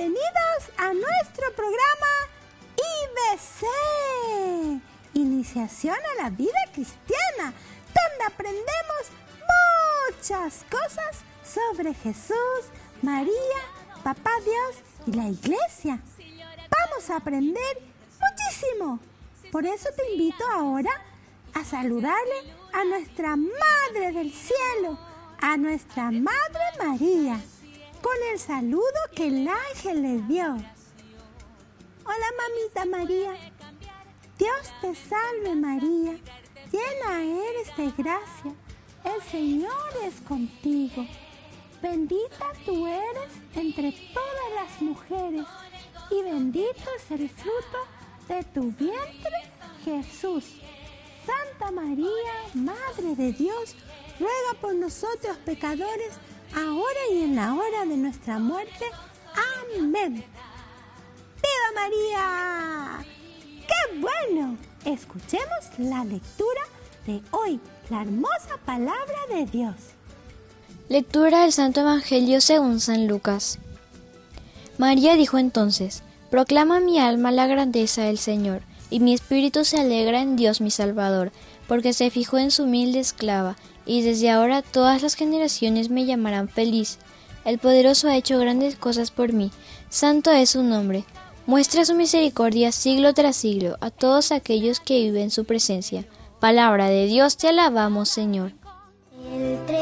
bienvenidos a nuestro programa IBC, Iniciación a la Vida Cristiana, donde aprendemos muchas cosas sobre Jesús, María, Papá Dios y la Iglesia. Vamos a aprender muchísimo. Por eso te invito ahora a saludarle a nuestra Madre del Cielo, a nuestra Madre María, con el saludo que el ángel le dio. Hola, mamita María. Dios te salve, María, llena eres de gracia, el Señor es contigo. Bendita tú eres entre todas las mujeres, y bendito es el fruto de tu vientre, Jesús. Santa María, Madre de Dios, ruega por nosotros pecadores, ahora y en la hora de nuestra muerte. Amén. ¡Viva María! ¡Qué bueno! Escuchemos la lectura de hoy, la hermosa palabra de Dios. Lectura del Santo Evangelio según San Lucas. María dijo entonces: Proclama mi alma la grandeza del Señor, y mi espíritu se alegra en Dios mi Salvador, porque se fijó en su humilde esclava, y desde ahora todas las generaciones me llamarán feliz. El Poderoso ha hecho grandes cosas por mí, santo es su nombre. Muestra su misericordia siglo tras siglo a todos aquellos que viven en su presencia. Palabra de Dios, te alabamos, Señor. El 13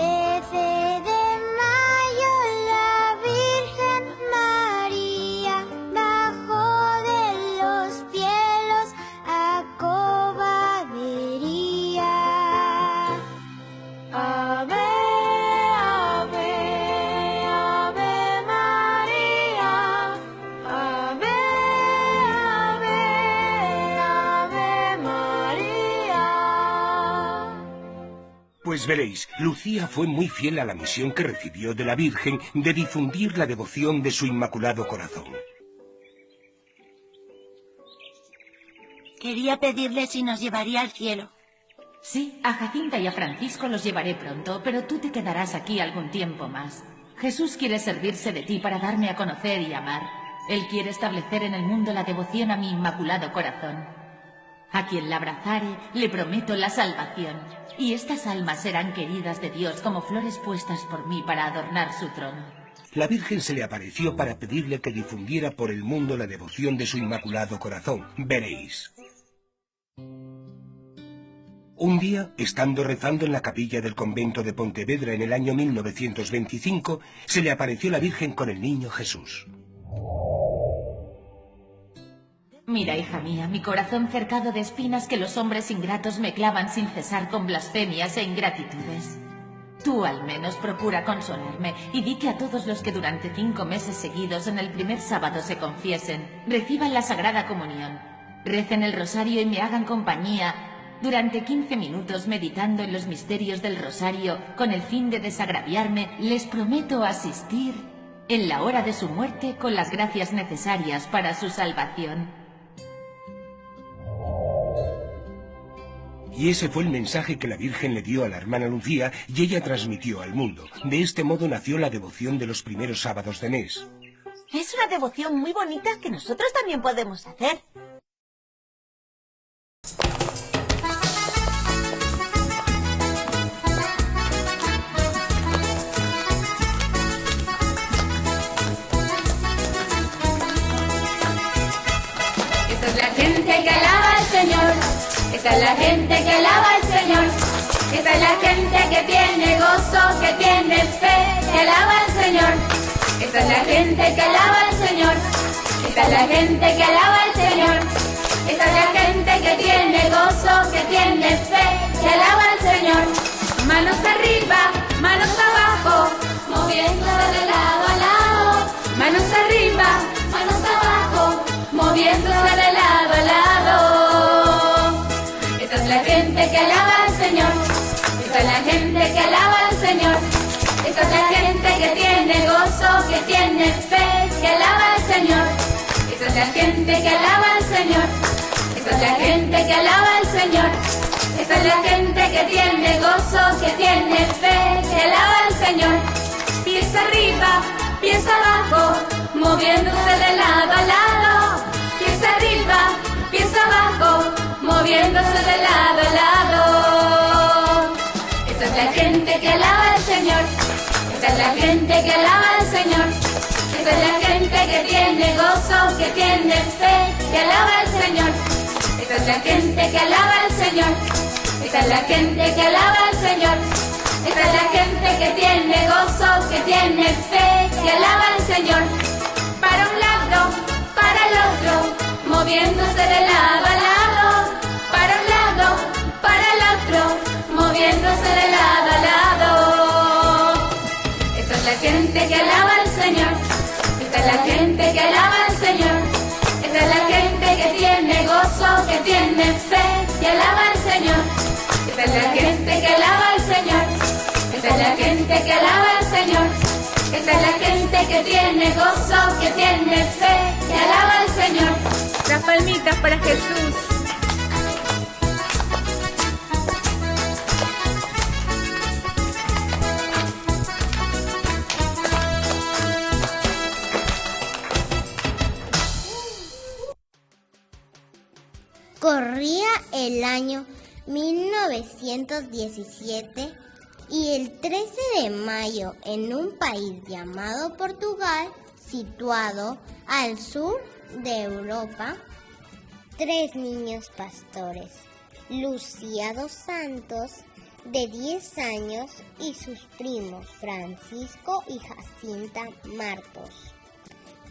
de mayo la Virgen María bajó de los cielos a covadería. Ave, ave, ave María, ave, ave, ave María. Pues veréis, Lucía fue muy fiel a la misión que recibió de la Virgen de difundir la devoción de su Inmaculado Corazón. Quería pedirle si nos llevaría al cielo. Sí, a Jacinta y a Francisco los llevaré pronto, pero tú te quedarás aquí algún tiempo más. Jesús quiere servirse de ti para darme a conocer y amar. Él quiere establecer en el mundo la devoción a mi Inmaculado Corazón. A quien la abrazare, le prometo la salvación, y estas almas serán queridas de Dios como flores puestas por mí para adornar su trono. La Virgen se le apareció para pedirle que difundiera por el mundo la devoción de su Inmaculado Corazón. Veréis. Un día, estando rezando en la capilla del convento de Pontevedra en el año 1925, se le apareció la Virgen con el niño Jesús. Mira, hija mía, mi corazón cercado de espinas que los hombres ingratos me clavan sin cesar con blasfemias e ingratitudes. Tú al menos procura consolarme y di que a todos los que durante 5 meses seguidos en el primer sábado se confiesen, reciban la Sagrada Comunión, recen el rosario y me hagan compañía durante 15 minutos meditando en los misterios del rosario con el fin de desagraviarme. Les prometo asistir en la hora de su muerte con las gracias necesarias para su salvación. Y ese fue el mensaje que la Virgen le dio a la hermana Lucía y ella transmitió al mundo. De este modo nació la devoción de los primeros sábados de mes. Es una devoción muy bonita que nosotros también podemos hacer. Esta es la gente que alaba al Señor. Esta es la gente que alaba al Señor. Esta es la gente que tiene gozo, que tiene fe, que alaba al Señor. Esta es la gente que alaba al Señor. Esta es la gente que alaba al Señor. Esta es la gente que tiene gozo, que tiene fe, que alaba al Señor. Manos arriba, manos abajo, moviéndose de lado a lado. Manos arriba, manos abajo, moviéndose de lado a lado. Esta es la gente que alaba al Señor. Esta es la gente que alaba al Señor. Esta es la gente que tiene gozo, que tiene fe, que alaba al Señor. Esta es la gente que alaba al Señor. Esta es la gente que alaba al Señor. Esta es la gente que tiene gozo, que tiene fe, que alaba al Señor. Pies arriba, pies abajo, moviéndose de lado a lado. Pies arriba, pies abajo, moviéndose de lado a lado. Esa es la gente que alaba al Señor. Esa es la gente que alaba al Señor. Esa es la gente que tiene gozo, que tiene fe, que alaba al Señor. Esa es la gente que alaba al Señor. Esa es la gente que alaba al Señor. Esa es la gente que tiene gozo, que tiene fe, que alaba al Señor. Para un lado, para el otro, moviéndose de lado a lado. Para un lado, para el otro, moviéndose de lado a lado. Esa es la gente que alaba al Señor. Esa es la gente que alaba al Señor. Esa es la gente que tiene gozo, que tiene fe, que alaba al Señor. Esa es la gente que alaba al Señor. Esa es la gente que alaba al Señor. Esa es la gente que tiene gozo, que tiene fe, que alaba al Señor. Las palmitas para Jesús. Corría el año 1917 y el 13 de mayo, en un país llamado Portugal, situado al sur de Europa, 3 niños pastores, Lucía dos Santos, de 10 años, y sus primos Francisco y Jacinta Martos,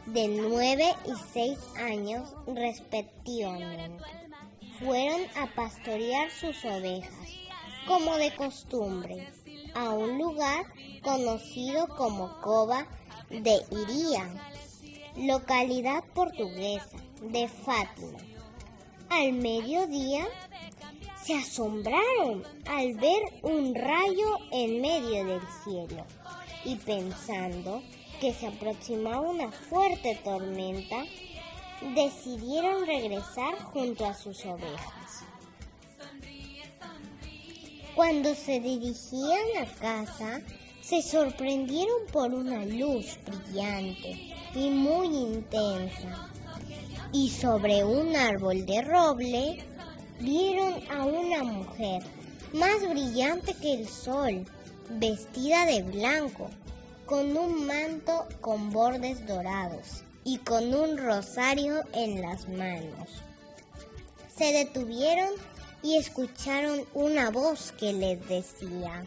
de 9 y 6 años respectivamente, fueron a pastorear sus ovejas, como de costumbre, a un lugar conocido como Cova de Iria, localidad portuguesa de Fátima. Al mediodía se asombraron al ver un rayo en medio del cielo y, pensando que se aproximaba una fuerte tormenta, decidieron regresar junto a sus ovejas. Cuando se dirigían a casa, se sorprendieron por una luz brillante y muy intensa, y sobre un árbol de roble vieron a una mujer más brillante que el sol, vestida de blanco, con un manto con bordes dorados y con un rosario en las manos. Se detuvieron y escucharon una voz que les decía: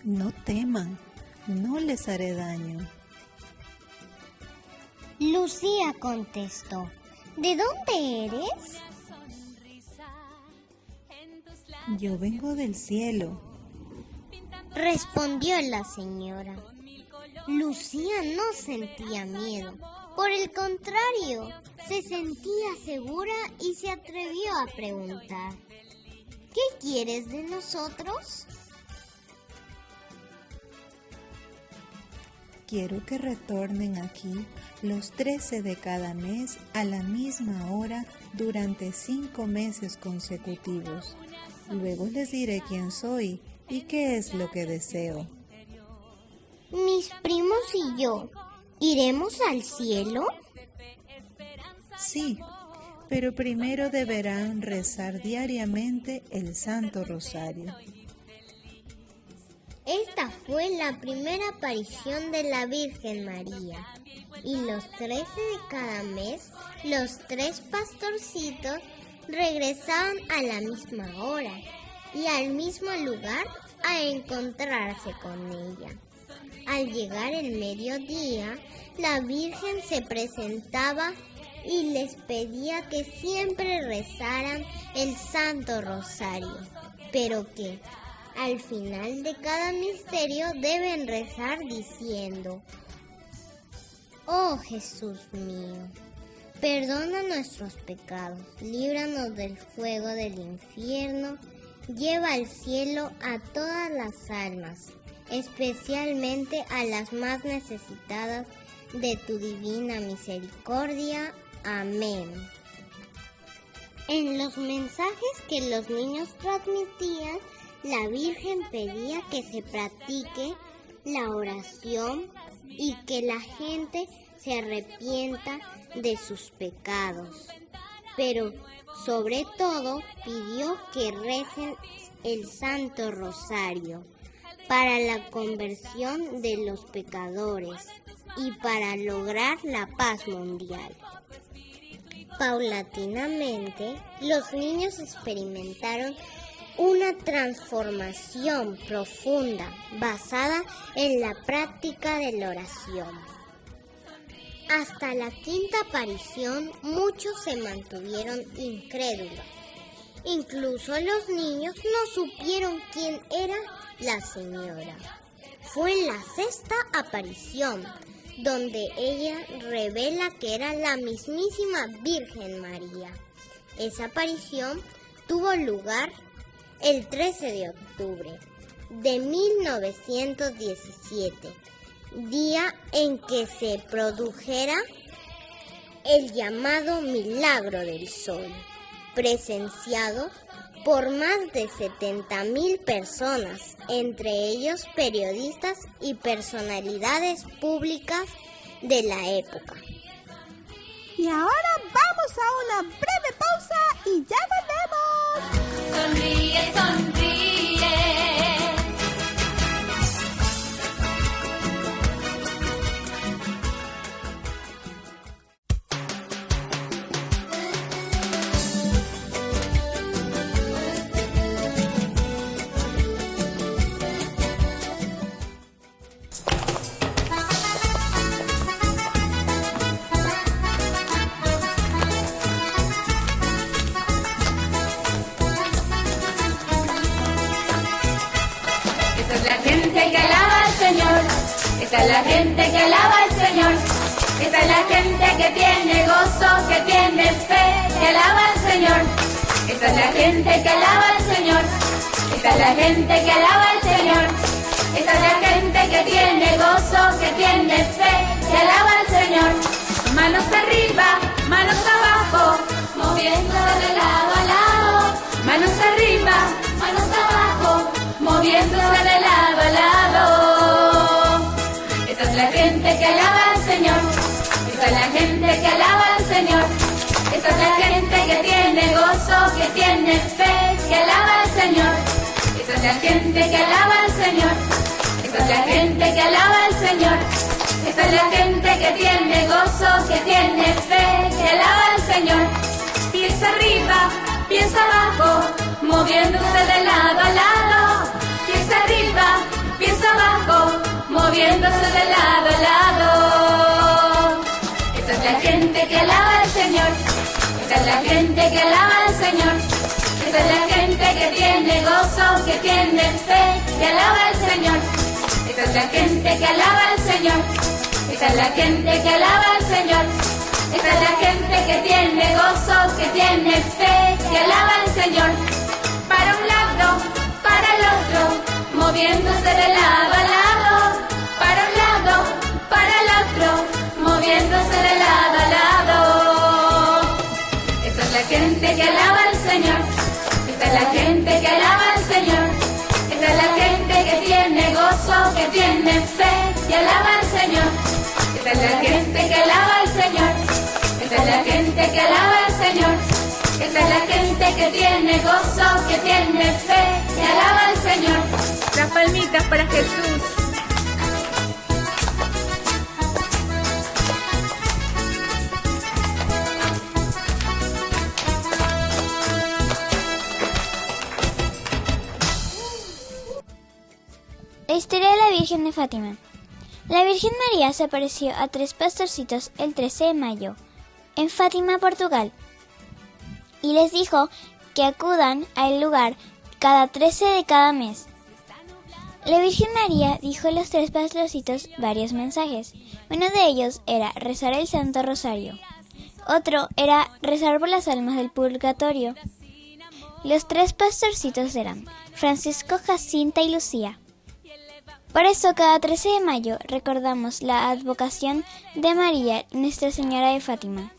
No teman, no les haré daño. Lucía contestó: ¿De dónde eres? Yo vengo del cielo, respondió la señora. Lucía no sentía miedo. Por el contrario, se sentía segura y se atrevió a preguntar: ¿Qué quieres de nosotros? quiero que retornen aquí los 13 de cada mes a la misma hora durante 5 meses consecutivos. Luego les diré quién soy y qué es lo que deseo. Mis primos y yo, ¿iremos al cielo? Sí, pero primero deberán rezar diariamente el Santo Rosario. Esta fue la primera aparición de la Virgen María, y los 13 de cada mes, los 3 pastorcitos regresaban a la misma hora y al mismo lugar a encontrarse con ella. Al llegar el mediodía, la Virgen se presentaba y les pedía que siempre rezaran el Santo Rosario, pero que al final de cada misterio deben rezar diciendo: Oh Jesús mío, perdona nuestros pecados, líbranos del fuego del infierno, lleva al cielo a todas las almas, especialmente a las más necesitadas de tu divina misericordia. Amén. En los mensajes que los niños transmitían, la Virgen pedía que se practique la oración y que la gente se arrepienta de sus pecados. Pero sobre todo pidió que recen el Santo Rosario para la conversión de los pecadores y para lograr la paz mundial. Paulatinamente, los niños experimentaron una transformación profunda basada en la práctica de la oración. Hasta la quinta aparición, muchos se mantuvieron incrédulos. Incluso los niños no supieron quién era la señora. Fue en la sexta aparición donde ella revela que era la mismísima Virgen María. Esa aparición tuvo lugar el 13 de octubre de 1917, día en que se produjera el llamado Milagro del Sol, presenciado por más de 70,000 personas, entre ellos periodistas y personalidades públicas de la época. Y ahora vamos a una breve pausa y ya volvemos. Sonríe, sonríe. Que alaba al Señor, esta es la gente que alaba al Señor, esta es la gente que tiene gozo, que tiene fe, que alaba al Señor, esta es la gente que alaba al Señor, esta es la gente que alaba al Señor, esta es la gente que tiene gozo, que tiene fe, que alaba al Señor. Manos arriba, manos abajo, moviéndose de lado a lado, manos arriba, manos abajo, moviéndose de lado a lado. Esa es la gente que alaba al Señor, esa es la gente que alaba al Señor, esa es la gente que tiene gozo, que tiene fe, que alaba al Señor. Esa es la gente que alaba al Señor, esa es la gente que alaba al Señor, esa es la gente que tiene gozo, que tiene fe, que alaba al Señor. Pies arriba, pies abajo, moviéndose de lado a lado. Pies arriba, pies abajo, moviéndose de lado a lado. Esa es la gente que alaba al Señor, esa es la gente que alaba al Señor, esa es la gente que tiene gozo, que tiene fe, que alaba al Señor. Esa es la gente que alaba al Señor, esa es la gente que alaba al Señor, esa es la gente que tiene gozo, que tiene fe, que alaba al Señor. Para un lado, para el otro, moviéndose de lado a lado, para un lado, para el otro, moviéndose de lado a lado. Esa es la gente que alaba al Señor, esa es la gente que alaba al Señor, esa es la gente que tiene gozo, que tiene fe, que alaba al Señor. Esa es la gente que alaba al Señor, esa es la gente que alaba al Señor, esa es la gente que tiene gozo, que tiene fe, que alaba al Señor. Las palmitas para Jesús. La historia de la Virgen de Fátima. La Virgen María se apareció a 3 pastorcitos el 13 de mayo, en Fátima, Portugal, y les dijo que acudan al lugar cada 13 de cada mes. La Virgen María dijo a los 3 pastorcitos varios mensajes. Uno de ellos era rezar el Santo Rosario. Otro era rezar por las almas del purgatorio. Los 3 pastorcitos eran Francisco, Jacinta y Lucía. Por eso cada 13 de mayo recordamos la advocación de María, Nuestra Señora de Fátima.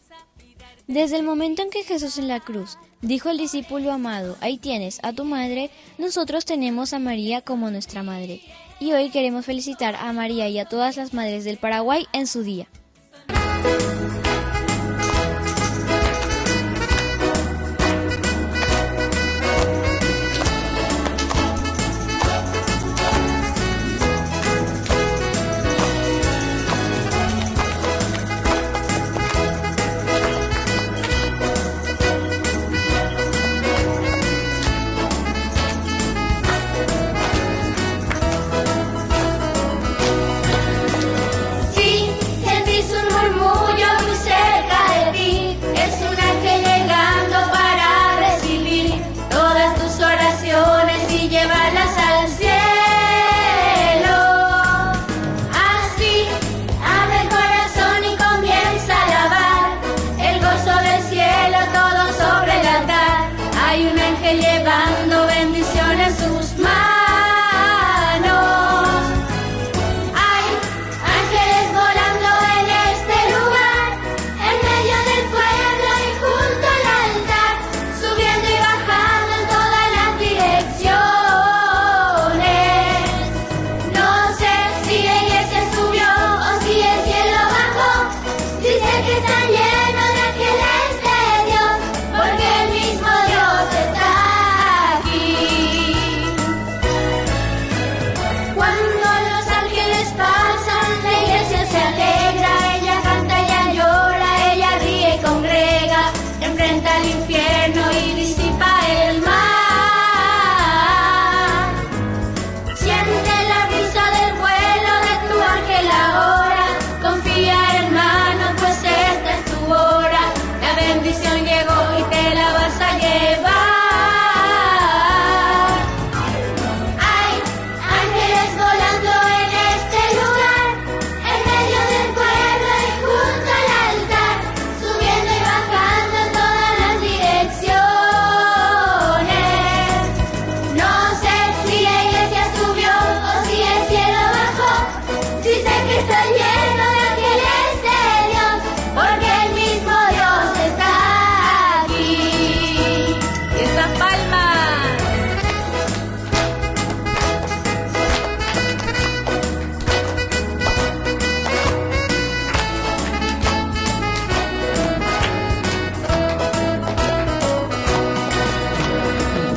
Desde el momento en que Jesús en la cruz dijo al discípulo amado, ahí tienes a tu madre, nosotros tenemos a María como nuestra madre. y hoy queremos felicitar a María y a todas las madres del Paraguay en su día. Llevando bendición en sus manos. Hay ángeles volando en este lugar, en medio del pueblo y junto al altar, subiendo y bajando en todas las direcciones. No sé si la iglesia subió o si el cielo bajó. Dice que está lleno de ángeles de Dios, porque el mismo Dios está. Al infierno y disipa el mal. Siente la brisa del vuelo de tu ángel ahora. Confía, hermano, pues esta es tu hora. La bendición llegó y te la vas a llevar. Hay ángeles volando en este lugar, en medio del pueblo y junto al altar, subiendo y bajando en todas las direcciones. No sé si la iglesia subió o si el cielo bajó. Dice que está lleno de ángeles de Dios, porque el mismo Dios está aquí. Y esas palmas.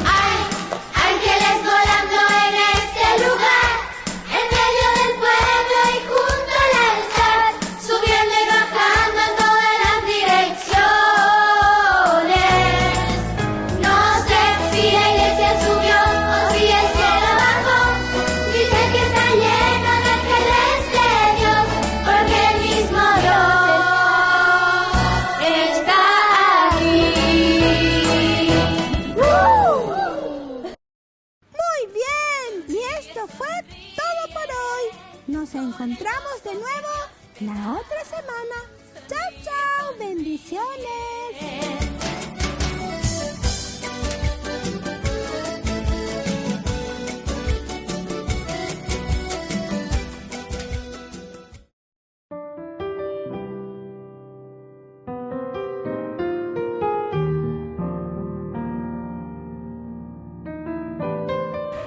Hay ángeles volando en este lugar, en medio del pueblo y junto al altar, subiendo y bajando en todas las direcciones. No sé si la iglesia subió o si el cielo bajó. Dice que está lleno de ángeles de Dios, porque el mismo Dios está aquí. Muy bien, y esto fue todo por hoy. Nos encontramos de nuevo la otra semana. Chao, chao, bendiciones.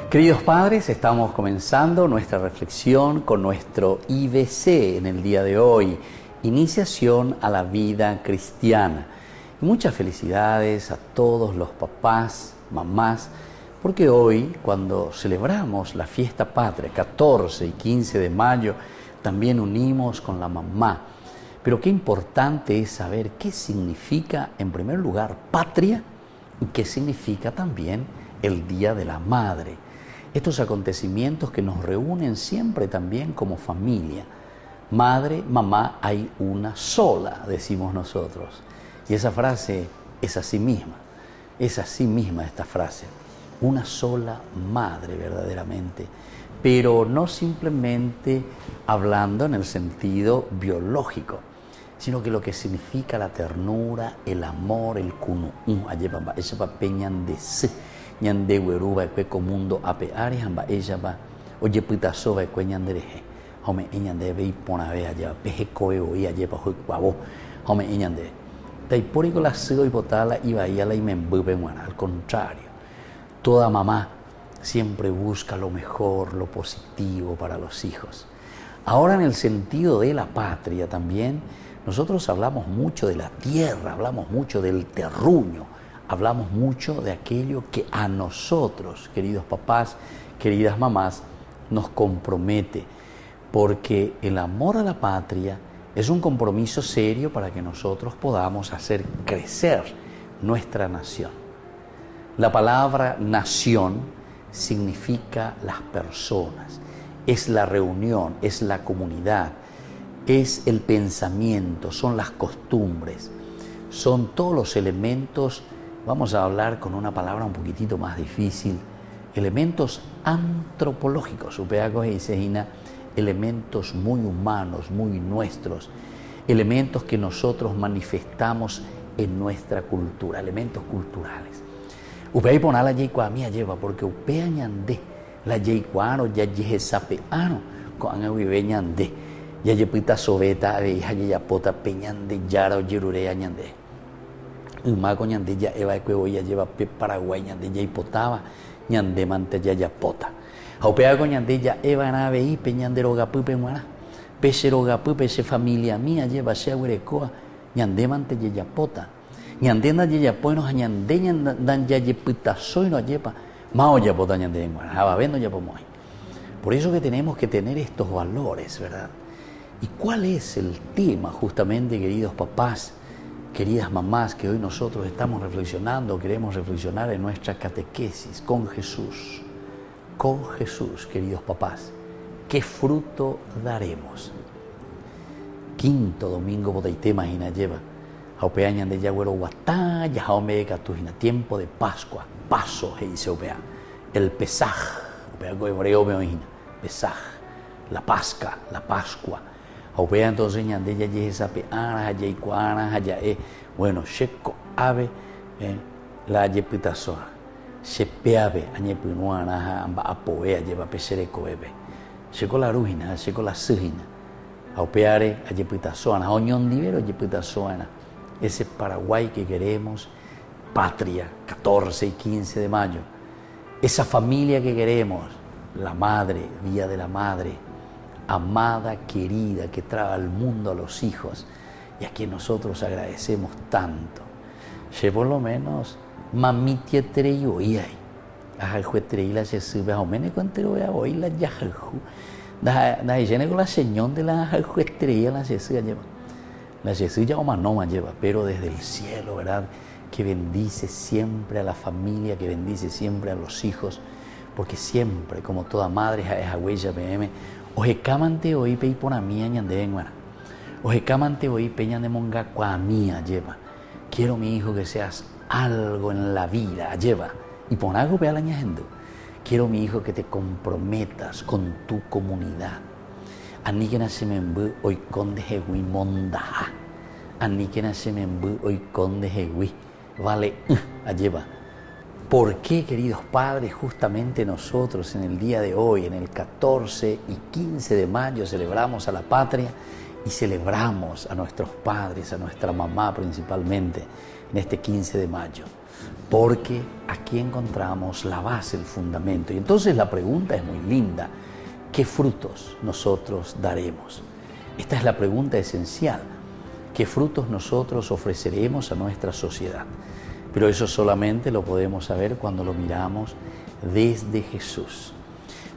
Queridos padres, estamos comenzando nuestra reflexión con nuestro IBC en el día de hoy, Iniciación a la Vida Cristiana. Y muchas felicidades a todos los papás, mamás, porque hoy, cuando celebramos la fiesta patria, 14 y 15 de mayo, también unimos con la mamá. Pero qué importante es saber qué significa, en primer lugar, patria y qué significa también el Día de la Madre. Estos acontecimientos que nos reúnen siempre también como familia. Madre, mamá, hay una sola, decimos nosotros. Y esa frase es así misma esta frase. Una sola madre verdaderamente, pero no simplemente hablando en el sentido biológico, sino que lo que significa la ternura, el amor, el kunu, ese papeñan de se. Ñande hueruba ekwe mundo ape ari hamba ella va oye pitasoba ekwe ñandereje home ñande ve pona ve allá peje coeo y allá bajo guabo home ñande tai porico la sigo y botala y vaya la y me embube muera. Al contrario, toda mamá siempre busca lo mejor, lo positivo para los hijos. Ahora en el sentido de la patria también, nosotros hablamos mucho de la tierra, hablamos mucho del terruño, hablamos mucho de aquello que a nosotros, queridos papás, queridas mamás, nos compromete, porque el amor a la patria es un compromiso serio para que nosotros podamos hacer crecer nuestra nación. La palabra nación significa las personas, es la reunión, es la comunidad, es el pensamiento, son las costumbres, son todos los elementos, vamos a hablar con una palabra un poquitito más difícil, elementos antropológicos, elementos muy humanos, muy nuestros, elementos que nosotros manifestamos en nuestra cultura, elementos culturales. Upea poner la yeicua mía lleva, porque upea ñandé, la yeicua ya yeje sapeano, con vive ñandé, ya yepita sobeta, veija ya pota peñande, yara o yerurea ñandé. Umaco ñandé ya eva cuevo ya lleva pe Paraguay ñandé ya hipotaba, ñandé mante ya pota. Upea con ñandé ya eva nave y peñandero gapupe muera, pesero gapupe se familia mía lleva se agüerecoa, ñandé mante ya pota. Ñandé na ya poinos ñandé dan ya yepita soy no yepa, mao ya pota ñandé muera, ababendo ya pomoy. Por eso que tenemos que tener estos valores, ¿verdad? ¿Y cuál es el tema justamente, queridos papás, queridas mamás, que hoy nosotros estamos reflexionando, queremos reflexionar en nuestra catequesis con Jesús? Con Jesús, queridos papás, ¿qué fruto daremos? Quinto domingo botaitema hina lleva, jaupeañan de yagüero guatá, yajaume de catujina, tiempo de Pascua, paso, dice opea, el Pesaj, opea go hebreo meohina, Pesaj, la Pasca, la Pascua. Opea entonces ñande ya yeje sape ana, ya ikuana, ya bueno, checo ave, la yepitazoa. Se peave añepunuana amba apoea lleva pesereco bebe. Checo la rujina, checo la sujina. Aupeare añepitazoana, oñón divero añepitazoana. Ese Paraguay que queremos, patria, 14 y 15 de mayo. Esa familia que queremos, la madre, Día de la Madre, amada, querida, que trae al mundo a los hijos y a quien nosotros agradecemos tanto. Que por lo menos mamitia treyo y hay ajalju treila se sube a homene cuantero vea hoy la yajalju da llena con la señón de la ajalju treila la se lleva la se ya no lleva, pero desde el cielo, ¿verdad? Que bendice siempre a la familia, que bendice siempre a los hijos, porque siempre, como toda madre es agüella pm oje camante hoy pe por mía ñande en guana oje camante hoy peña de monga cua mía lleva. Quiero, mi hijo, que seas algo en la vida, lleva, y pon algo pe alañando. Quiero, mi hijo, que te comprometas con tu comunidad. Ani que nace membu hoy con de jehui mondaja. Ani que nace membu hoy con de jehui. Vale, lleva. ¿Por qué, queridos padres, justamente nosotros en el día de hoy, en el 14 y 15 de mayo, celebramos a la patria y celebramos a nuestros padres, a nuestra mamá principalmente, en este 15 de mayo? Porque aquí encontramos la base, el fundamento. Y entonces la pregunta es muy linda: ¿qué frutos nosotros daremos? Esta es la pregunta esencial. ¿Qué frutos nosotros ofreceremos a nuestra sociedad? Pero eso solamente lo podemos saber cuando lo miramos desde Jesús.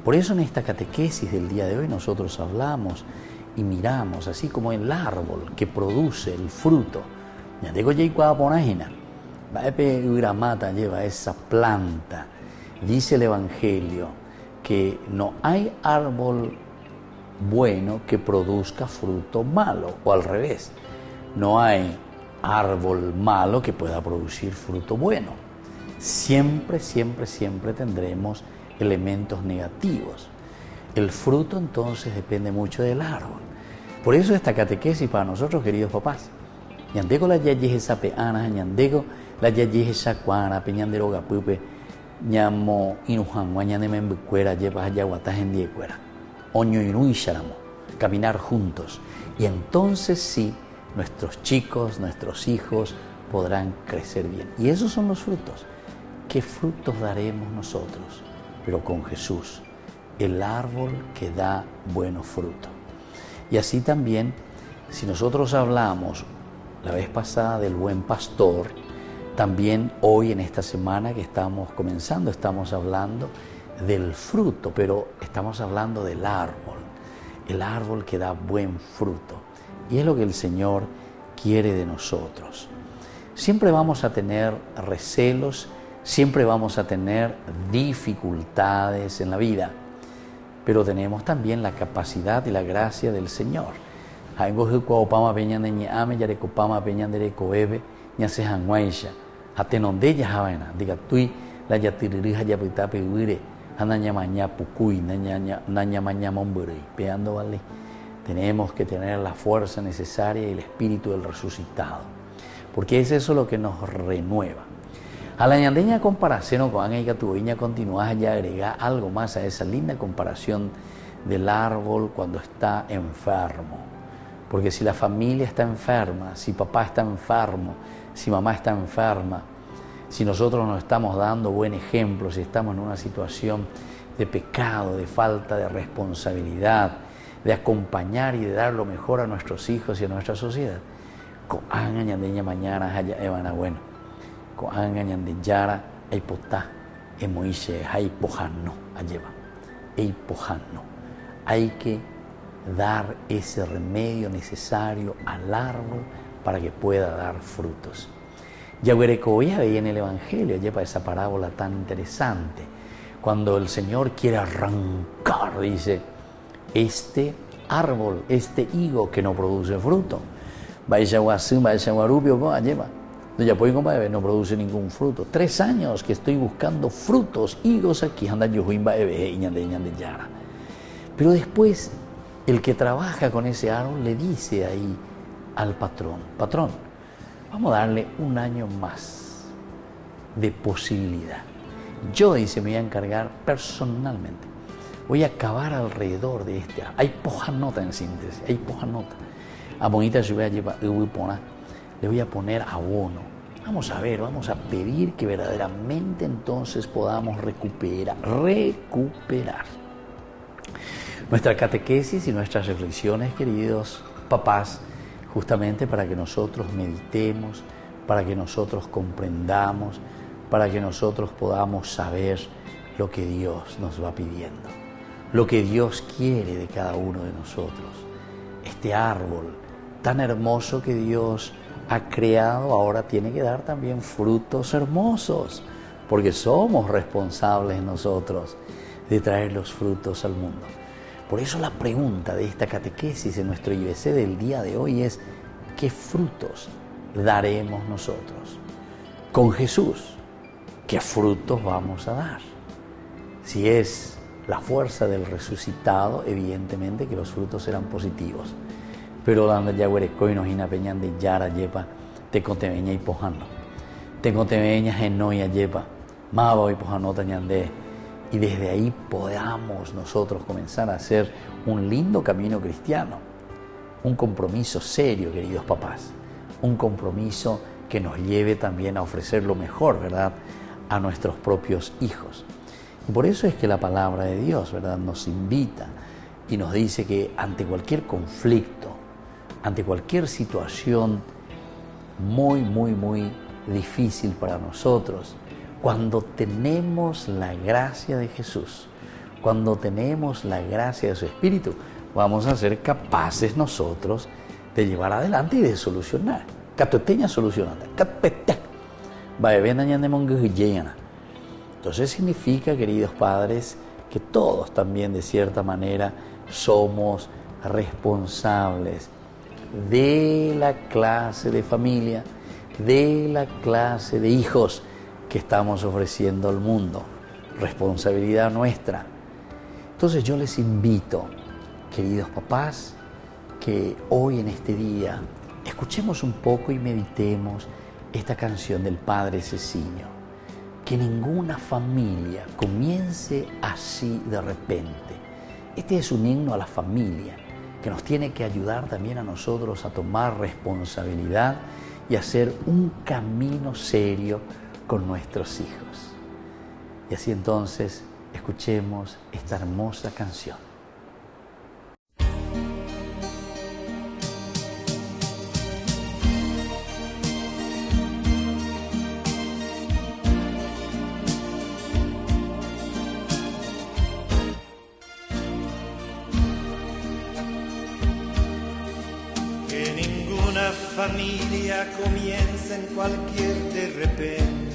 Por eso en esta catequesis del día de hoy nosotros hablamos y miramos, así como el árbol que produce el fruto. Ya digo, mata lleva esa planta. Dice el Evangelio que no hay árbol bueno que produzca fruto malo, o al revés, no hay árbol malo que pueda producir fruto bueno. Siempre, siempre, siempre tendremos elementos negativos. El fruto entonces depende mucho del árbol. Por eso esta catequesis para nosotros, queridos papás. Ñandego la yayeje sapeana, ñandego la yayeje sacuana, peñandero gapupe, ñamo inujan, guañaneme en bucuera, llevas allá guatas en diecuera. Oño inui sharamo, caminar juntos. Y entonces sí, nuestros chicos, nuestros hijos podrán crecer bien. Y esos son los frutos. ¿Qué frutos daremos nosotros? pero con Jesús, el árbol que da buenos frutos. Y así también, si nosotros hablamos la vez pasada del buen pastor, también hoy en esta semana que estamos comenzando, estamos hablando del fruto, pero estamos hablando del árbol, el árbol que da buen fruto. Y es lo que el Señor quiere de nosotros. Siempre vamos a tener recelos, siempre vamos a tener dificultades en la vida, pero tenemos también la capacidad y la gracia del Señor. Tenemos que tener la fuerza necesaria y el espíritu del resucitado, porque es eso lo que nos renueva. A la ñandeña comparación con Ana y Catubeña continúa ya agregar algo más a esa linda comparación del árbol cuando está enfermo. Porque si la familia está enferma, si papá está enfermo, si mamá está enferma, si nosotros nos estamos dando buen ejemplo, si estamos en una situación de pecado, de falta de responsabilidad, de acompañar y de dar lo mejor a nuestros hijos y a nuestra sociedad, con Ana ñandeña mañana haya evana bueno. Con Ana ñandeyara hay potá, emoishe, hay pojano, alleva, hay pojano. Hay que dar ese remedio necesario al árbol para que pueda dar frutos. Yaguerecoya veía en el Evangelio, lleva esa parábola tan interesante, cuando el Señor quiere arrancar, dice, este árbol, este higo que no produce fruto, vaya guasum, vaya guarubio, lleva. No produce ningún fruto. 3 años que estoy buscando frutos, higos aquí, pero después el que trabaja con ese árbol le dice ahí al patrón, vamos a darle 1 año más de posibilidad. Yo, dice, me voy a encargar personalmente, voy a cavar alrededor de este árbol. Hay pojanota en síntesis, hay pojanota. A bonita yo voy a llevar, le voy a poner abono. Vamos a ver, vamos a pedir que verdaderamente entonces podamos recuperar nuestra catequesis y nuestras reflexiones, queridos papás, justamente para que nosotros meditemos, para que nosotros comprendamos, para que nosotros podamos saber lo que Dios nos va pidiendo, lo que Dios quiere de cada uno de nosotros. Este árbol tan hermoso que Dios ha creado ahora tiene que dar también frutos hermosos, porque somos responsables nosotros de traer los frutos al mundo. Por eso la pregunta de esta catequesis en nuestro IBC del día de hoy es: ¿qué frutos daremos nosotros? Con Jesús, ¿qué frutos vamos a dar? Si es la fuerza del resucitado, evidentemente que los frutos serán positivos. Pero donde yaguerecoy nos inapeñan de yara yepa, te contemeña y pojano. Te contemeña genoya yepa, maba y pojano tañande. Y desde ahí podamos nosotros comenzar a hacer un lindo camino cristiano. Un compromiso serio, queridos papás. Un compromiso que nos lleve también a ofrecer lo mejor, ¿verdad?, a nuestros propios hijos. Y por eso es que la palabra de Dios, ¿verdad?, nos invita y nos dice que ante cualquier conflicto, ante cualquier situación muy difícil para nosotros, cuando tenemos la gracia de Jesús, cuando tenemos la gracia de su Espíritu, vamos a ser capaces nosotros de llevar adelante y de solucionar. Entonces significa, queridos padres, que todos también de cierta manera somos responsables de la clase de familia, de la clase de hijos que estamos ofreciendo al mundo. Responsabilidad nuestra. Entonces yo les invito, queridos papás, que hoy en este día escuchemos un poco y meditemos esta canción del Padre Cecinio. Que ninguna familia comience así de repente. Este es un himno a la familia que nos tiene que ayudar también a nosotros a tomar responsabilidad y hacer un camino serio con nuestros hijos. Y así entonces escuchemos esta hermosa canción. Que ninguna familia comience en cualquier de repente.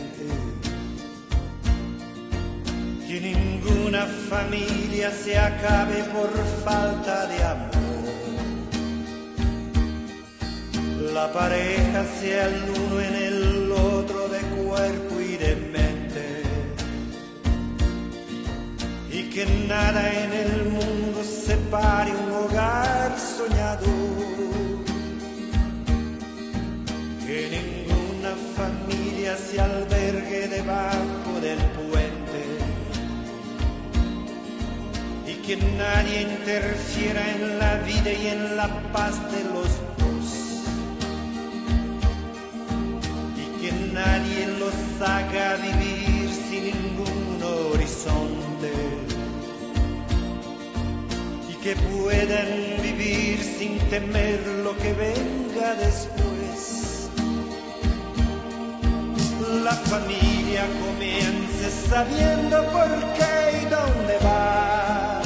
Que ninguna familia se acabe por falta de amor. La pareja sea el uno en el otro de cuerpo y de mente. Y que nada en el mundo separe un hogar soñado. Que ninguna familia se albergue debajo del puente. Y que nadie interfiera en la vida y en la paz de los dos. Y que nadie los haga vivir sin ningún horizonte. Y que puedan vivir sin temer lo que venga después. La familia comience sabiendo por qué y dónde va.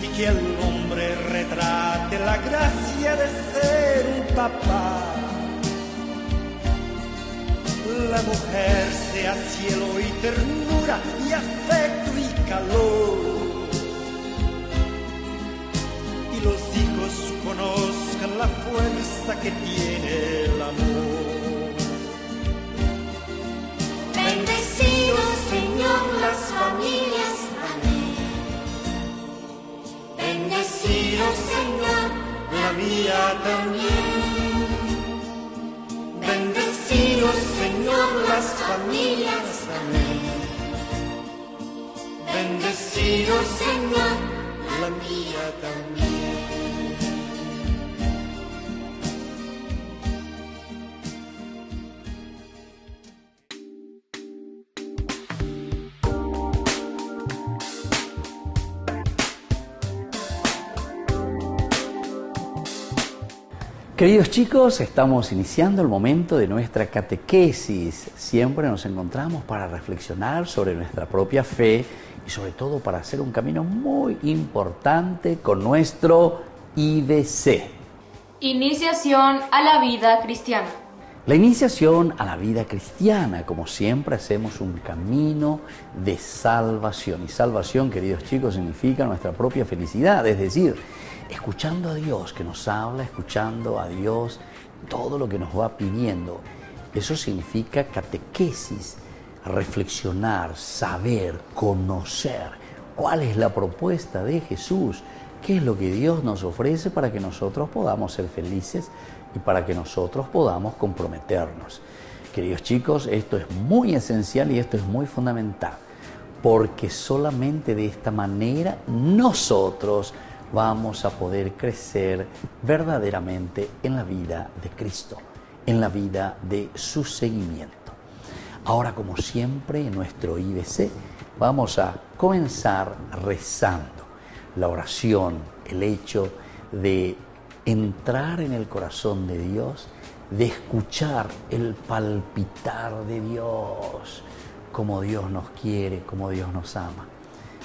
Y que el hombre retrate la gracia de ser un papá. La mujer sea cielo y ternura y afecto y calor. Y los hijos conozcan la fuerza que tiene el amor. Bendecidos, Señor, las familias, amén. Bendecidos, Señor, la mía también. Bendecidos, Señor, las familias, amén. Bendecidos, Señor, la mía también. Queridos chicos, estamos iniciando el momento de nuestra catequesis. Siempre nos encontramos para reflexionar sobre nuestra propia fe y sobre todo para hacer un camino muy importante con nuestro IBC. Iniciación a la vida cristiana. La iniciación a la vida cristiana, como siempre, hacemos un camino de salvación. Y salvación, queridos chicos, significa nuestra propia felicidad, es decir, escuchando a Dios que nos habla, escuchando a Dios todo lo que nos va pidiendo. Eso significa catequesis, reflexionar, saber, conocer cuál es la propuesta de Jesús, qué es lo que Dios nos ofrece para que nosotros podamos ser felices y para que nosotros podamos comprometernos. Queridos chicos, esto es muy esencial y esto es muy fundamental, porque solamente de esta manera nosotros vamos a poder crecer verdaderamente en la vida de Cristo, en la vida de su seguimiento. Ahora, como siempre, en nuestro IBC vamos a comenzar rezando. La oración, el hecho de entrar en el corazón de Dios, de escuchar el palpitar de Dios, como Dios nos quiere, como Dios nos ama.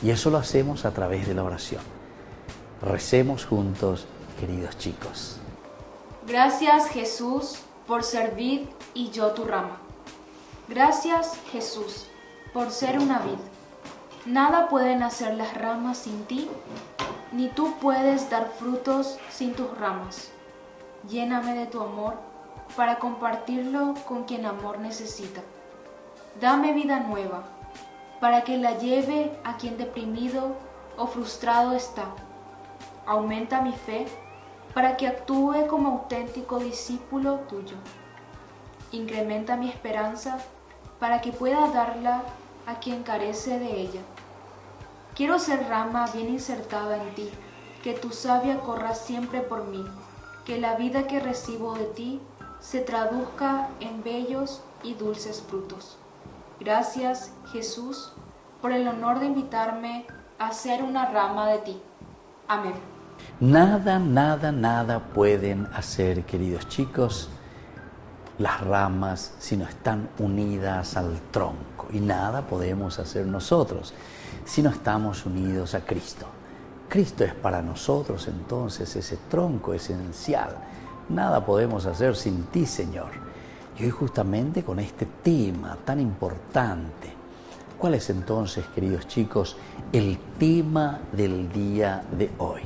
Y eso lo hacemos a través de la oración. Recemos juntos, queridos chicos. Gracias, Jesús, por ser vid y yo tu rama. Gracias, Jesús, por ser una vid. Nada pueden hacer las ramas sin ti, ni tú puedes dar frutos sin tus ramas. Lléname de tu amor para compartirlo con quien amor necesita. Dame vida nueva para que la lleve a quien deprimido o frustrado está. Aumenta mi fe para que actúe como auténtico discípulo tuyo. Incrementa mi esperanza para que pueda darla a quien carece de ella. Quiero ser rama bien insertada en ti, que tu savia corra siempre por mí, que la vida que recibo de ti se traduzca en bellos y dulces frutos. Gracias, Jesús, por el honor de invitarme a ser una rama de ti. Amén. Nada pueden hacer, queridos chicos, las ramas si no están unidas al tronco. Y nada podemos hacer nosotros si no estamos unidos a Cristo. Cristo es para nosotros entonces ese tronco esencial. Nada podemos hacer sin ti, Señor. Y hoy justamente con este tema tan importante, ¿cuál es entonces, queridos chicos, el tema del día de hoy?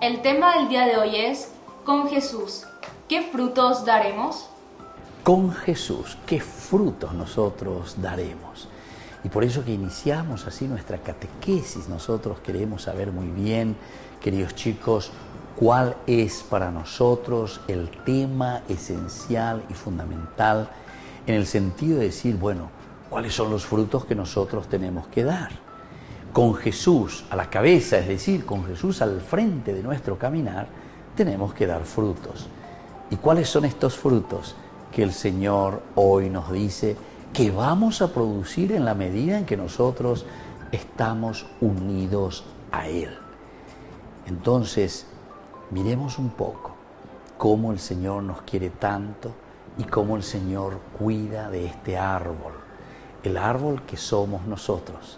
El tema del día de hoy es, con Jesús, ¿qué frutos daremos? Con Jesús, ¿qué frutos nosotros daremos? Y por eso que iniciamos así nuestra catequesis, nosotros queremos saber muy bien, queridos chicos, cuál es para nosotros el tema esencial y fundamental en el sentido de decir, bueno, ¿cuáles son los frutos que nosotros tenemos que dar? Con Jesús a la cabeza, es decir, con Jesús al frente de nuestro caminar, tenemos que dar frutos. ¿Y cuáles son estos frutos que el Señor hoy nos dice que vamos a producir en la medida en que nosotros estamos unidos a Él? Entonces, miremos un poco cómo el Señor nos quiere tanto y cómo el Señor cuida de este árbol, el árbol que somos nosotros,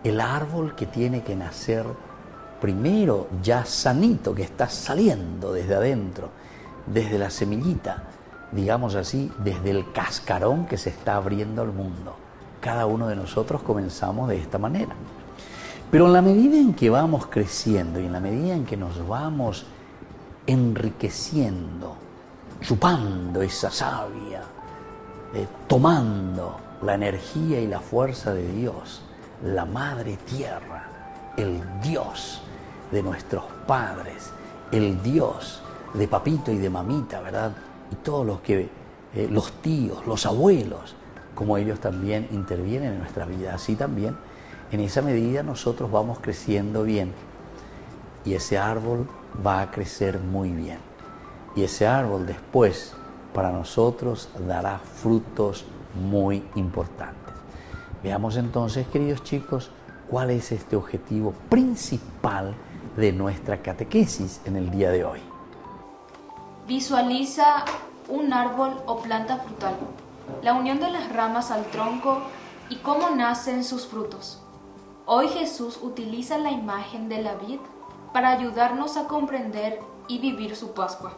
el árbol que tiene que nacer primero ya sanito, que está saliendo desde adentro, desde la semillita, digamos así, desde el cascarón que se está abriendo al mundo. Cada uno de nosotros comenzamos de esta manera. Pero en la medida en que vamos creciendo y en la medida en que nos vamos enriqueciendo, chupando esa savia, tomando la energía y la fuerza de Dios, la Madre Tierra, el Dios de nuestros padres, el Dios de papito y de mamita, ¿verdad? Y todos los tíos, los abuelos, como ellos también intervienen en nuestra vida, así también, en esa medida nosotros vamos creciendo bien y ese árbol va a crecer muy bien. Y ese árbol después para nosotros dará frutos muy importantes. Veamos entonces, queridos chicos, cuál es este objetivo principal de nuestra catequesis en el día de hoy. Visualiza un árbol o planta frutal, la unión de las ramas al tronco y cómo nacen sus frutos. Hoy Jesús utiliza la imagen de la vid para ayudarnos a comprender y vivir su Pascua.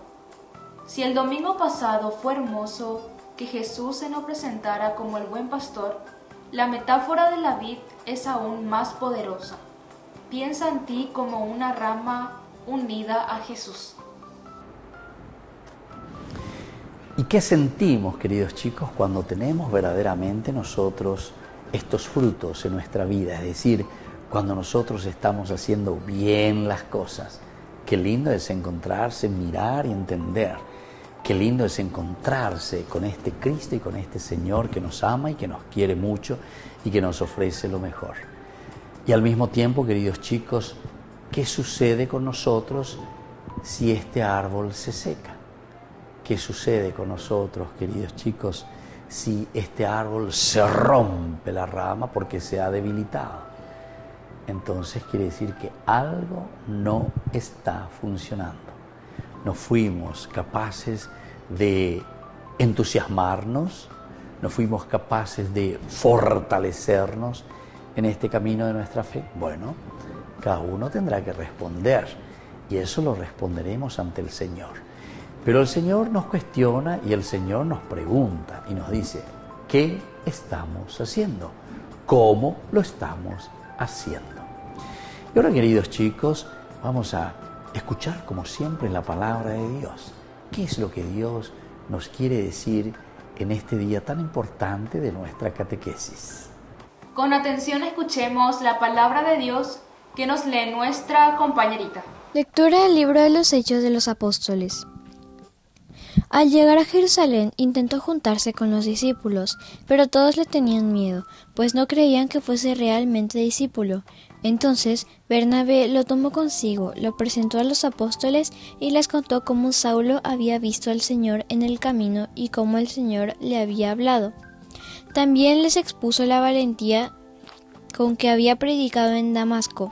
Si el domingo pasado fue hermoso que Jesús se nos presentara como el buen pastor, la metáfora de la vid es aún más poderosa. Piensa en ti como una rama unida a Jesús. ¿Y qué sentimos, queridos chicos, cuando tenemos verdaderamente nosotros estos frutos en nuestra vida? Es decir, cuando nosotros estamos haciendo bien las cosas. Qué lindo es encontrarse, mirar y entender. Qué lindo es encontrarse con este Cristo y con este Señor que nos ama y que nos quiere mucho y que nos ofrece lo mejor. Y al mismo tiempo, queridos chicos, ¿qué sucede con nosotros si este árbol se seca? ¿Qué sucede con nosotros, queridos chicos, si este árbol se rompe la rama porque se ha debilitado? Entonces quiere decir que algo no está funcionando. No fuimos capaces de entusiasmarnos, no fuimos capaces de fortalecernos en este camino de nuestra fe. Bueno, cada uno tendrá que responder y eso lo responderemos ante el Señor. Pero el Señor nos cuestiona y el Señor nos pregunta y nos dice, ¿qué estamos haciendo? ¿Cómo lo estamos haciendo? Y ahora, queridos chicos, vamos a escuchar como siempre la palabra de Dios. ¿Qué es lo que Dios nos quiere decir en este día tan importante de nuestra catequesis? Con atención escuchemos la palabra de Dios que nos lee nuestra compañerita. Lectura del libro de los Hechos de los Apóstoles. Al llegar a Jerusalén intentó juntarse con los discípulos, pero todos le tenían miedo, pues no creían que fuese realmente discípulo. Entonces Bernabé lo tomó consigo, lo presentó a los apóstoles y les contó cómo Saulo había visto al Señor en el camino y cómo el Señor le había hablado. También les expuso la valentía con que había predicado en Damasco,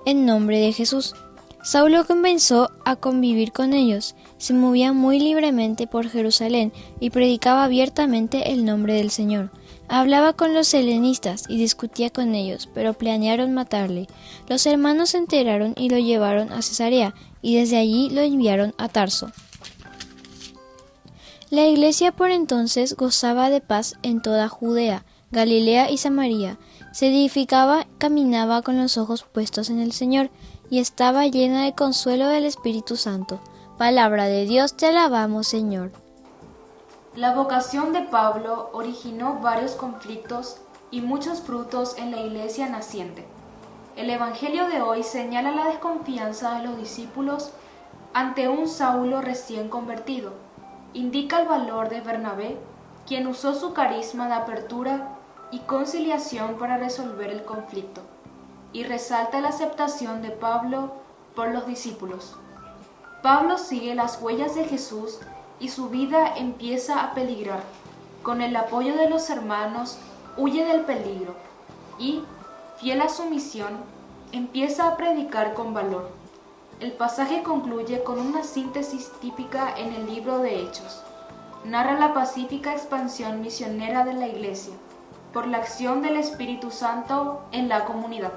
en nombre de Jesús. Saulo comenzó a convivir con ellos, se movía muy libremente por Jerusalén y predicaba abiertamente el nombre del Señor. Hablaba con los helenistas y discutía con ellos, pero planearon matarle. Los hermanos se enteraron y lo llevaron a Cesarea, y desde allí lo enviaron a Tarso. La iglesia por entonces gozaba de paz en toda Judea, Galilea y Samaria. Se edificaba, caminaba con los ojos puestos en el Señor, y estaba llena de consuelo del Espíritu Santo. Palabra de Dios, te alabamos, Señor. La vocación de Pablo originó varios conflictos y muchos frutos en la iglesia naciente. El Evangelio de hoy señala la desconfianza de los discípulos ante un Saulo recién convertido. Indica el valor de Bernabé, quien usó su carisma de apertura y conciliación para resolver el conflicto, y resalta la aceptación de Pablo por los discípulos. Pablo sigue las huellas de Jesús y su vida empieza a peligrar. Con el apoyo de los hermanos, huye del peligro y, fiel a su misión, empieza a predicar con valor. El pasaje concluye con una síntesis típica en el libro de Hechos. Narra la pacífica expansión misionera de la Iglesia, por la acción del Espíritu Santo en la comunidad.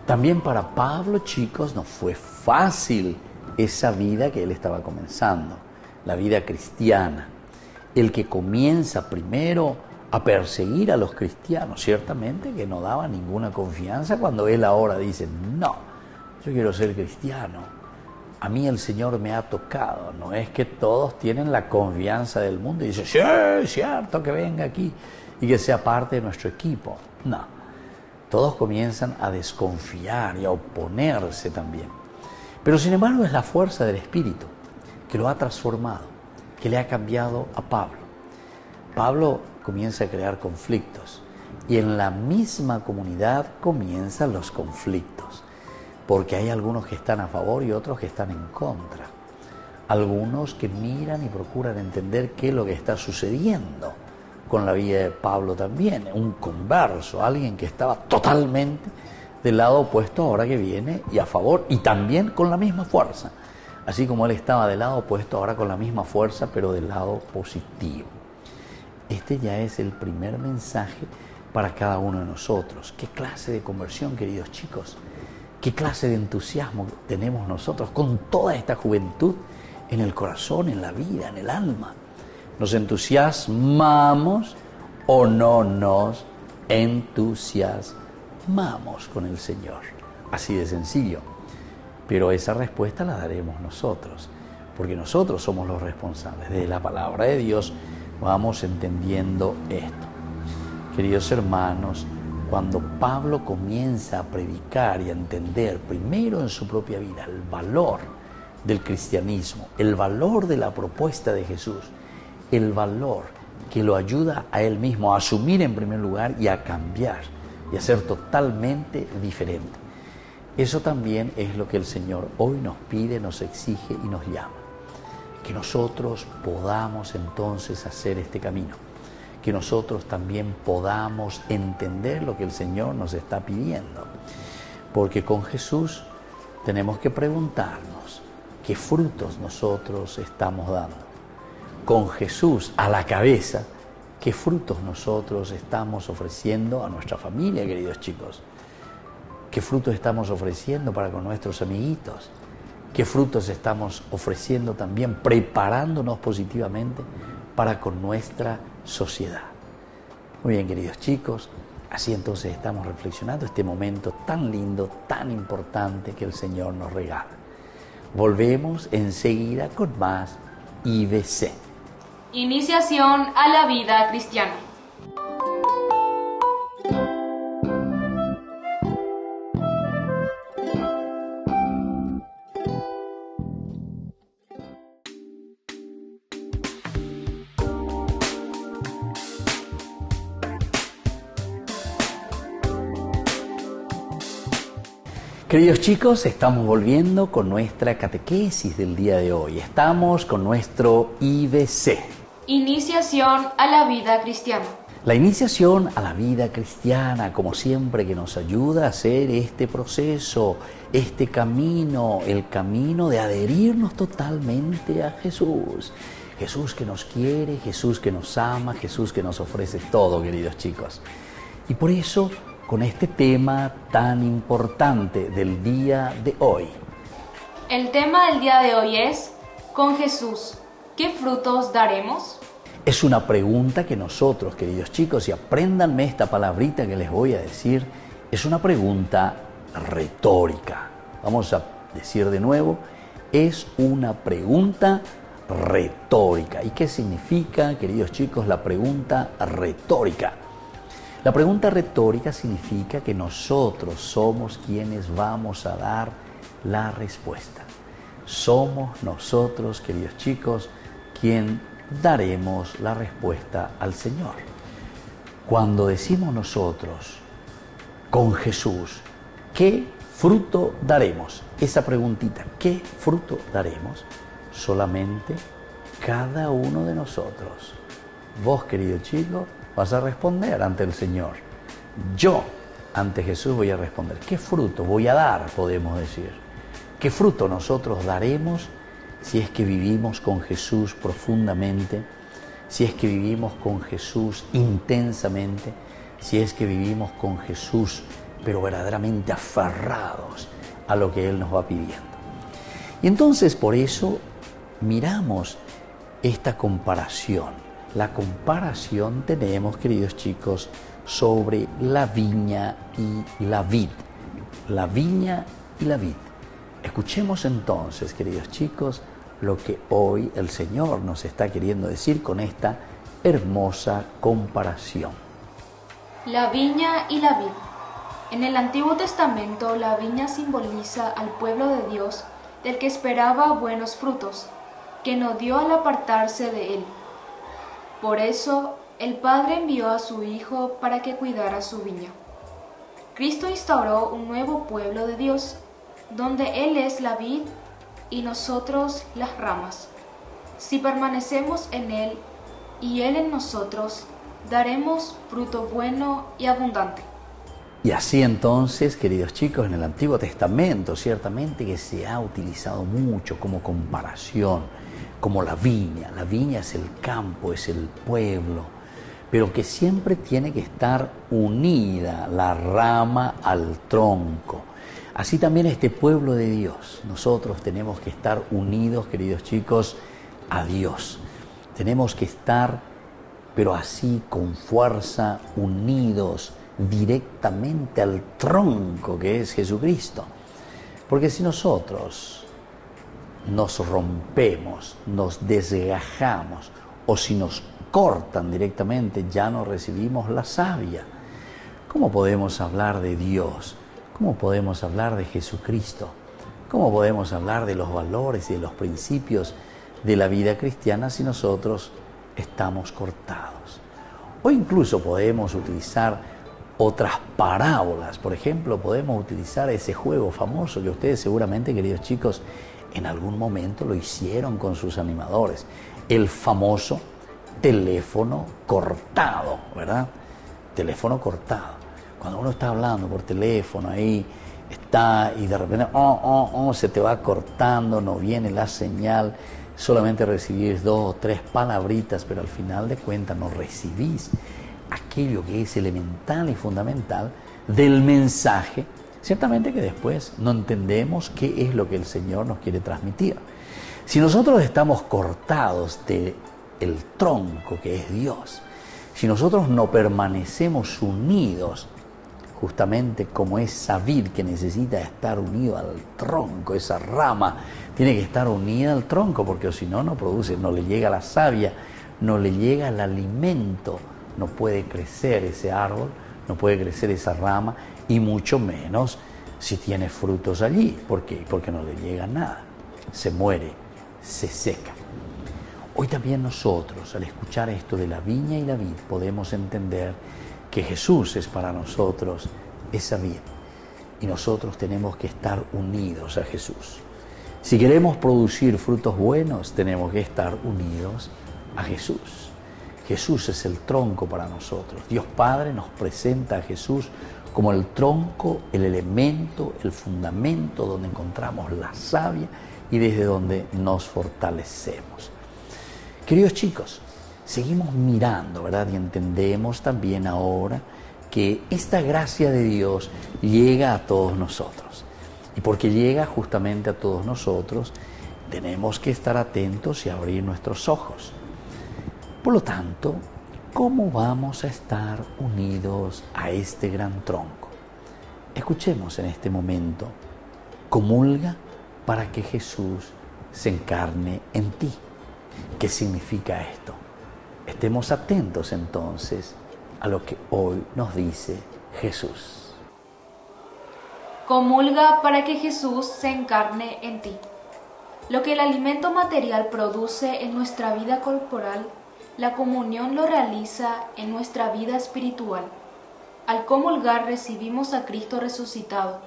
También para Pablo, chicos, no fue fácil esa vida que él estaba comenzando, la vida cristiana. El que comienza primero a perseguir a los cristianos, ciertamente que no daba ninguna confianza cuando él ahora dice, no, yo quiero ser cristiano, a mí el Señor me ha tocado. No es que todos tienen la confianza del mundo y dicen, sí, es cierto, que venga aquí y que sea parte de nuestro equipo. No, todos comienzan a desconfiar y a oponerse también. Pero sin embargo es la fuerza del Espíritu que lo ha transformado, que le ha cambiado a Pablo. Pablo comienza a crear conflictos y en la misma comunidad comienzan los conflictos, porque hay algunos que están a favor y otros que están en contra. Algunos que miran y procuran entender qué es lo que está sucediendo con la vida de Pablo también, un converso, alguien que estaba totalmente del lado opuesto ahora que viene y a favor y también con la misma fuerza, así como él estaba del lado opuesto ahora con la misma fuerza pero del lado positivo. Este ya es el primer mensaje para cada uno de nosotros. ¿Qué clase de conversión, queridos chicos? ¿Qué clase de entusiasmo tenemos nosotros con toda esta juventud en el corazón, en la vida, en el alma? ¿Nos entusiasmamos o no nos entusiasmamos con el Señor? Así de sencillo. Pero esa respuesta la daremos nosotros, porque nosotros somos los responsables. De la palabra de Dios vamos entendiendo esto. Queridos hermanos, cuando Pablo comienza a predicar y a entender primero en su propia vida el valor del cristianismo, el valor de la propuesta de Jesús, el valor que lo ayuda a él mismo a asumir en primer lugar y a cambiar y a ser totalmente diferente. Eso también es lo que el Señor hoy nos pide, nos exige y nos llama. Que nosotros podamos entonces hacer este camino. Que nosotros también podamos entender lo que el Señor nos está pidiendo. Porque con Jesús tenemos que preguntarnos qué frutos nosotros estamos dando. Con Jesús a la cabeza, qué frutos nosotros estamos ofreciendo a nuestra familia, queridos chicos. ¿Qué frutos estamos ofreciendo para con nuestros amiguitos? ¿Qué frutos estamos ofreciendo también, preparándonos positivamente para con nuestra sociedad? Muy bien, queridos chicos, así entonces estamos reflexionando este momento tan lindo, tan importante que el Señor nos regala. Volvemos enseguida con más IBC. Iniciación a la vida cristiana. Queridos chicos, estamos volviendo con nuestra catequesis del día de hoy. Estamos con nuestro IBC. Iniciación a la vida cristiana. La iniciación a la vida cristiana, como siempre, que nos ayuda a hacer este proceso, este camino, el camino de adherirnos totalmente a Jesús. Jesús que nos quiere, Jesús que nos ama, Jesús que nos ofrece todo, queridos chicos. Y por eso, con este tema tan importante del día de hoy. El tema del día de hoy es, con Jesús, ¿qué frutos daremos? Es una pregunta que nosotros, queridos chicos, y apréndanme esta palabrita que les voy a decir, es una pregunta retórica. Vamos a decir de nuevo, es una pregunta retórica. ¿Y qué significa, queridos chicos, la pregunta retórica? La pregunta retórica significa que nosotros somos quienes vamos a dar la respuesta. Somos nosotros, queridos chicos, quien daremos la respuesta al Señor. Cuando decimos nosotros, con Jesús, ¿qué fruto daremos? Esa preguntita, ¿qué fruto daremos? Solamente cada uno de nosotros. Vos, querido chico, vas a responder ante el Señor. Yo, ante Jesús, voy a responder. ¿Qué fruto voy a dar, podemos decir? ¿Qué fruto nosotros daremos si es que vivimos con Jesús profundamente, si es que vivimos con Jesús intensamente, si es que vivimos con Jesús, pero verdaderamente aferrados a lo que Él nos va pidiendo? Y entonces por eso miramos esta comparación. La comparación tenemos, queridos chicos, sobre la viña y la vid. La viña y la vid. Escuchemos entonces, queridos chicos, lo que hoy el Señor nos está queriendo decir con esta hermosa comparación. La viña y la vid. En el Antiguo Testamento, la viña simboliza al pueblo de Dios, del que esperaba buenos frutos, que no dio al apartarse de él. Por eso, el Padre envió a su Hijo para que cuidara su viña. Cristo instauró un nuevo pueblo de Dios, donde Él es la vid y nosotros las ramas. Si permanecemos en Él y Él en nosotros, daremos fruto bueno y abundante. Y así entonces, queridos chicos, en el Antiguo Testamento, ciertamente que se ha utilizado mucho como comparación, como la viña. La viña es el campo, es el pueblo, pero que siempre tiene que estar unida la rama al tronco. Así también este pueblo de Dios, nosotros tenemos que estar unidos, queridos chicos, a Dios. Tenemos que estar, pero así con fuerza, unidos directamente al tronco que es Jesucristo. Porque si nosotros nos rompemos, nos desgajamos, o si nos cortan directamente, ya no recibimos la savia. ¿Cómo podemos hablar de Dios? ¿Cómo podemos hablar de Jesucristo? ¿Cómo podemos hablar de los valores y de los principios de la vida cristiana si nosotros estamos cortados? O incluso podemos utilizar otras parábolas. Por ejemplo, podemos utilizar ese juego famoso que ustedes seguramente, queridos chicos, en algún momento lo hicieron con sus animadores. El famoso teléfono cortado, ¿verdad? Teléfono cortado. Cuando uno está hablando por teléfono, ahí está y de repente se te va cortando, no viene la señal, solamente recibís 2 o 3 palabritas, pero al final de cuentas no recibís aquello que es elemental y fundamental del mensaje. Ciertamente que después no entendemos qué es lo que el Señor nos quiere transmitir. Si nosotros estamos cortados del tronco que es Dios, si nosotros no permanecemos unidos, justamente como esa vid que necesita estar unido al tronco, esa rama tiene que estar unida al tronco, porque si no, no produce, no le llega la savia, no le llega el alimento, no puede crecer ese árbol, no puede crecer esa rama, y mucho menos si tiene frutos allí. ¿Por qué? Porque no le llega nada, se muere, se seca. Hoy también nosotros, al escuchar esto de la viña y la vid, podemos entender que Jesús es para nosotros esa vid, y nosotros tenemos que estar unidos a Jesús. Si queremos producir frutos buenos, tenemos que estar unidos a Jesús. Jesús es el tronco para nosotros. Dios Padre nos presenta a Jesús como el tronco, el elemento, el fundamento donde encontramos la savia y desde donde nos fortalecemos. Queridos chicos, seguimos mirando, ¿verdad? Y entendemos también ahora que esta gracia de Dios llega a todos nosotros. Y porque llega justamente a todos nosotros, tenemos que estar atentos y abrir nuestros ojos. Por lo tanto, ¿cómo vamos a estar unidos a este gran tronco? Escuchemos en este momento: comulga para que Jesús se encarne en ti. ¿Qué significa esto? Estemos atentos entonces a lo que hoy nos dice Jesús. Comulga para que Jesús se encarne en ti. Lo que el alimento material produce en nuestra vida corporal, la comunión lo realiza en nuestra vida espiritual. Al comulgar recibimos a Cristo resucitado,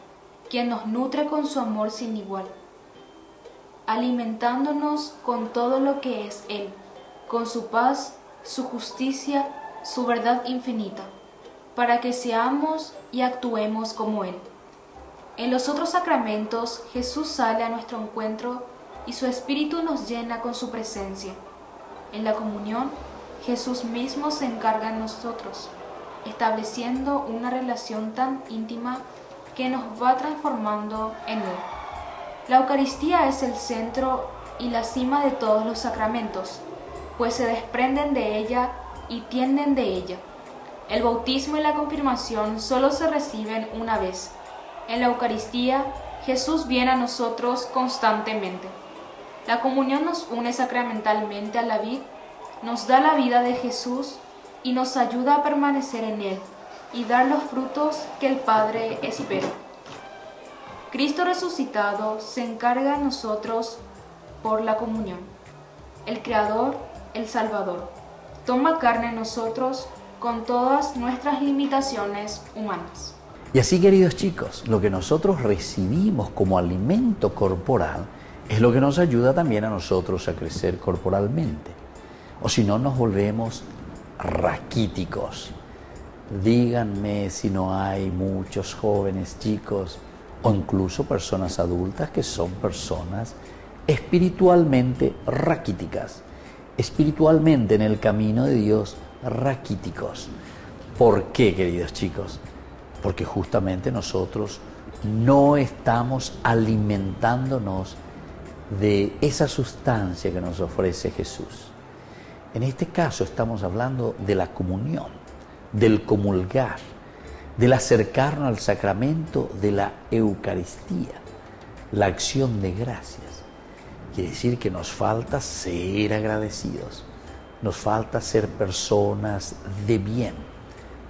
quien nos nutre con su amor sin igual, alimentándonos con todo lo que es Él, con su paz, su justicia, su verdad infinita, para que seamos y actuemos como Él. En los otros sacramentos, Jesús sale a nuestro encuentro y su Espíritu nos llena con su presencia. En la comunión, Jesús mismo se encarga en nosotros, estableciendo una relación tan íntima que nos va transformando en Él. La Eucaristía es el centro y la cima de todos los sacramentos, pues se desprenden de ella y tienden de ella. El bautismo y la confirmación solo se reciben una vez. En la Eucaristía, Jesús viene a nosotros constantemente. La comunión nos une sacramentalmente a la vid, nos da la vida de Jesús y nos ayuda a permanecer en Él y dar los frutos que el Padre espera. Cristo resucitado se encarga de nosotros por la comunión. El Creador, el Salvador, toma carne en nosotros con todas nuestras limitaciones humanas. Y así, queridos chicos, lo que nosotros recibimos como alimento corporal es lo que nos ayuda también a nosotros a crecer corporalmente. O si no, nos volvemos raquíticos. Díganme si no hay muchos jóvenes chicos o incluso personas adultas que son personas espiritualmente raquíticas, espiritualmente en el camino de Dios raquíticos. ¿Por qué, queridos chicos? Porque justamente nosotros no estamos alimentándonos de esa sustancia que nos ofrece Jesús. En este caso estamos hablando de la comunión, del comulgar, del acercarnos al sacramento de la Eucaristía, la acción de gracias. Quiere decir que nos falta ser agradecidos, nos falta ser personas de bien,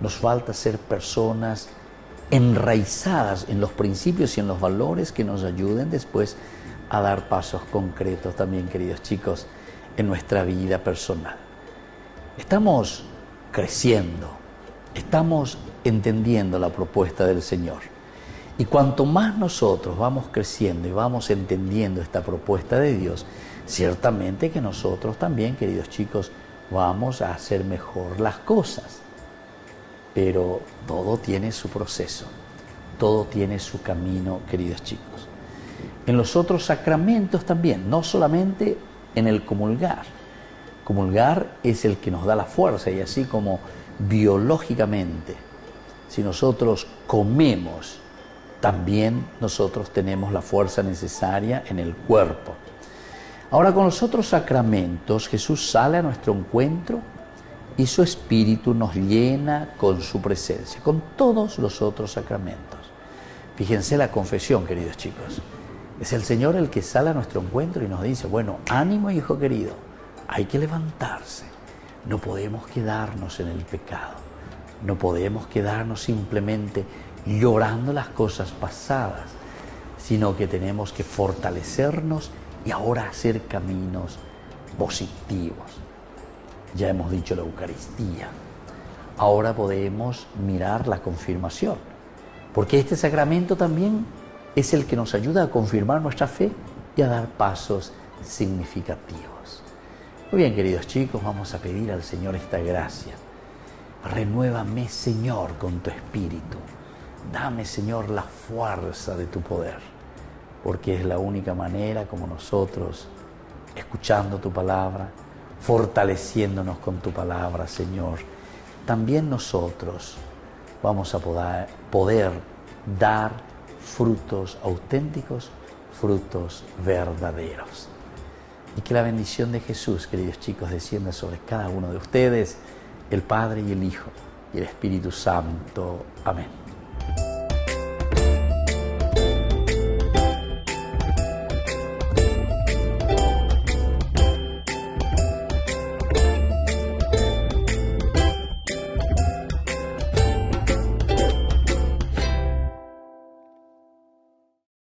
nos falta ser personas enraizadas en los principios y en los valores que nos ayuden después a dar pasos concretos también, queridos chicos, en nuestra vida personal. Estamos creciendo, estamos entendiendo la propuesta del Señor. Y cuanto más nosotros vamos creciendo y vamos entendiendo esta propuesta de Dios, ciertamente que nosotros también, queridos chicos, vamos a hacer mejor las cosas. Pero todo tiene su proceso, todo tiene su camino, queridos chicos. En los otros sacramentos también, no solamente en el comulgar. Comulgar es el que nos da la fuerza, y así como biológicamente, si nosotros comemos, también nosotros tenemos la fuerza necesaria en el cuerpo. Ahora, con los otros sacramentos, Jesús sale a nuestro encuentro y su Espíritu nos llena con su presencia, con todos los otros sacramentos. Fíjense la confesión, queridos chicos. Es el Señor el que sale a nuestro encuentro y nos dice: bueno, ánimo, hijo querido, hay que levantarse. No podemos quedarnos en el pecado. No podemos quedarnos simplemente llorando las cosas pasadas, sino que tenemos que fortalecernos y ahora hacer caminos positivos. Ya hemos dicho la Eucaristía. Ahora podemos mirar la confirmación, porque este sacramento también es el que nos ayuda a confirmar nuestra fe y a dar pasos significativos. Muy bien, queridos chicos, vamos a pedir al Señor esta gracia. Renuévame, Señor, con tu espíritu. Dame, Señor, la fuerza de tu poder, porque es la única manera como nosotros, escuchando tu palabra, fortaleciéndonos con tu palabra, Señor, también nosotros vamos a poder dar frutos auténticos, frutos verdaderos. Y que la bendición de Jesús, queridos chicos, descienda sobre cada uno de ustedes, el Padre y el Hijo y el Espíritu Santo. Amén.